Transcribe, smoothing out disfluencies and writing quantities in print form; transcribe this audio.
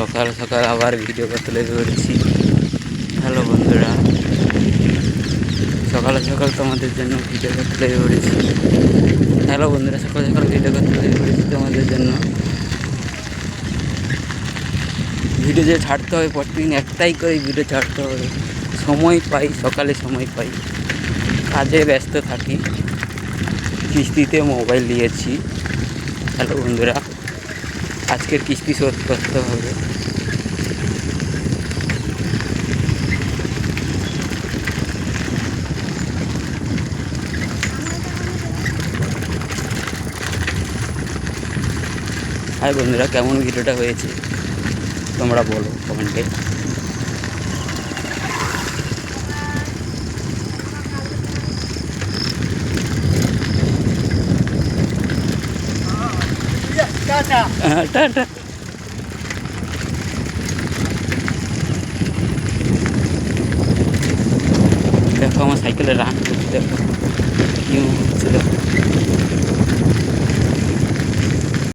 সকাল সকাল আবার ভিডিও করতে লেগে পড়েছি। হ্যালো বন্ধুরা, সকাল সকাল তোমাদের জন্য ভিডিও করতে লেগে পড়েছি। হ্যালো বন্ধুরা, সকাল সকাল ভিডিও করতে লেগে পড়েছি তোমাদের জন্য। ভিডিও যে ছাড়তে হবে, প্রতিদিন একটাই করে ভিডিও ছাড়তে হবে। সময় পাই, সকালে সময় পাই, কাজে ব্যস্ত থাকি, কিস্তিতে মোবাইল নিয়েছি। হ্যালো বন্ধুরা, আজকের কিস্তি শোধ করতে হবে। হাই বন্ধুরা, কেমন ভিডিওটা হয়েছে তোমরা বলো কমেন্টে। টাটা। দেখো আমার সাইকেলে রান করতে, দেখো